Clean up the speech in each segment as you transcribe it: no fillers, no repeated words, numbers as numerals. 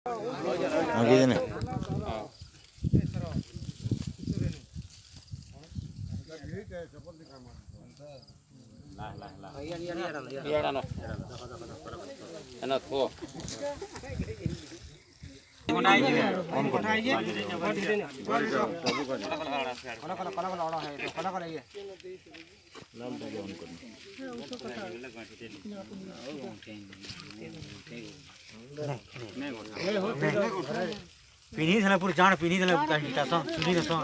आगे देने पिनी थले पूरी जान पिनी थले काटी तासा सुनी नसा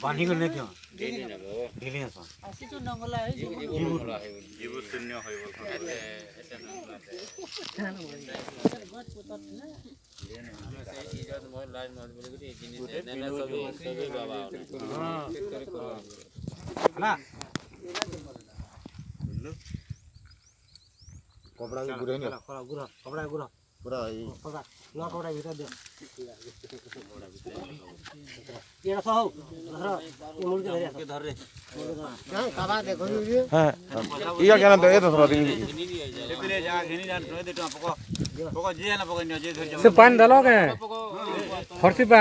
पानी को नहीं क्यों डेली नसा आसी तो नंगला है जीव शून्य होय ना कपड़ा गुरे नहीं कपड़ा गुरा पूरा ला कपड़ा भीतर दे ये रखो धर ये मुड़ के धर रे क्या काबा देखो हां इया क्या ना दे तो थोड़ा दिन ले जा घेनी जान दे दे पको पको जे ना पको जे से पानी डालो के फरसी पा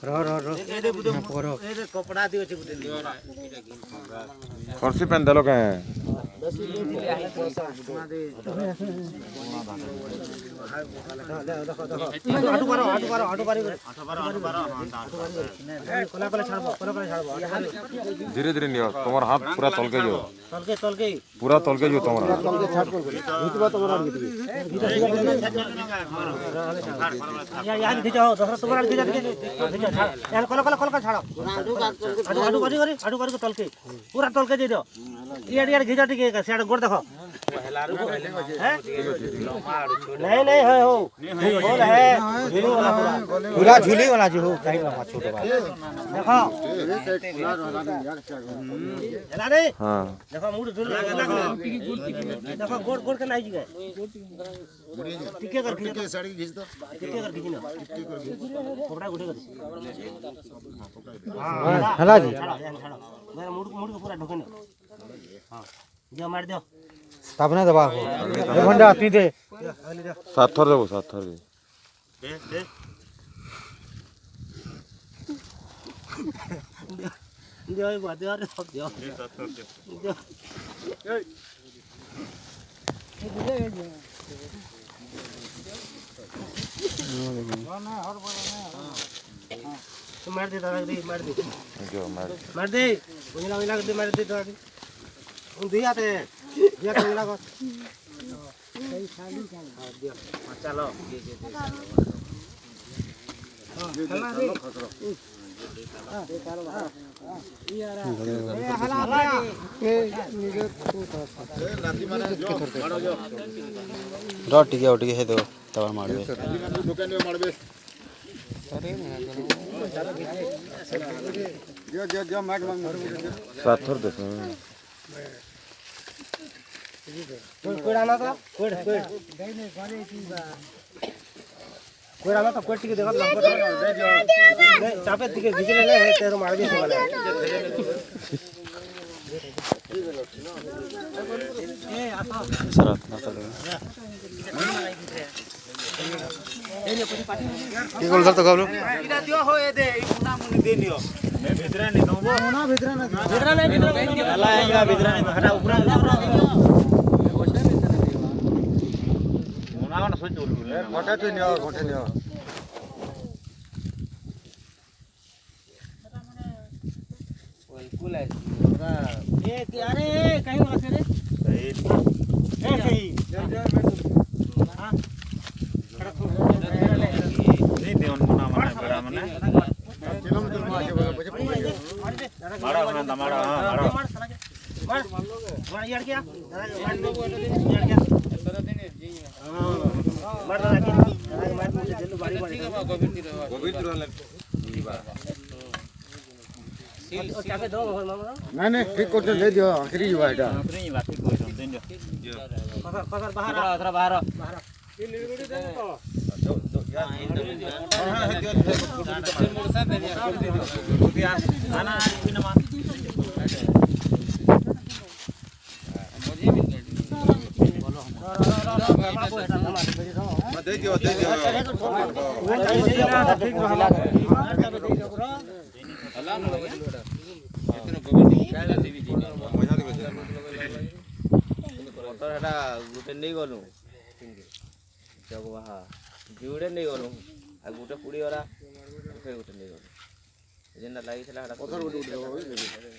रो ए दे बुदे ए दे कपड़ा दियो छे बुदे फरसी पानी डालो के धीरे धीरे नियो तुम्हारा हाथ पूरा तल के जो पूरा तल के जो तुम्हारा यार खींचो दूसरा तुम्हारा खींच यार कोला छाड़ो आडू कर तल के पूरा तल के दे दो यार खींचो ठीक है सेड गोड़ देखो नहीं है हो बोल है झूली वाला पूरा झूली वाला जो हो कहीं ना छोटे बात देखो चला रे हां देखो मुड़ झूल देखो गोड़ के नहीं गए टिके कर टिके साड़ी खींच दो टिके कर खींचना कपड़ा गुड़े कर हां हला जी मेरा मुड़ को पूरा ढोकने हां जो मार दो तापने दबा को एक घंटा आती दे सात थर दे दे बात यार सब दे सात थर दे ना हर बड़ा ना तो मार दे दादा दे मार दे जो मार दे मिला दे मार दे दादा उन दिया ते दिया तो मिला को सही साड़ी हां दिया चलो ये चला दे हां दे चलो यार ए हला ए निजे को लाती माने जो डॉट टिके हे दो तवर मारबे दुकान में मारबे अरे जो मार साथर देखो कोई आना था कोई नहीं गाने की बा कोई आना था कोई टिके देखा दे जो चापे टिके खींच ले तेरे मार दे वाला ए आता शरत ना चले की बोल सर तो गावलो इदा दियो हो ए दे मुना मुनि दे नियो मैं भितरा नहीं दो मुना भितरा नहीं अला आएगा भितरा नहीं हटा ऊपर मुना ना सोच बोल घोटा तो नियो घोटे नियो बिल्कुल है ए अरे कहीं वाला से रे सही हां नहीं देवन मुना माने बड़ा माने किलोमीटर में आगे बजे मारा बना मारा हां मार यार क्या यार क्या मार दादा की मार मुझे जल्दी बाड़ी गोविंद वाला ई बा चाबे दो नहीं ठीक कर दे दियो आखिरी हुआ है आखिरी बात ठीक कर दे दियो पकड़ बाहर तीन रोटी दे दो हां मोरसा दे दियो आना बिना मान मुझे मिल गया बोलो दे दियो मोटर हेटा गुटे नहीं गलु जगवा जुड़े नहीं गलु आ गुटे पुड़ी वाला फेर गुटे नहीं गलु जेना लागी छला हेटा पत्थर गुटे गुटे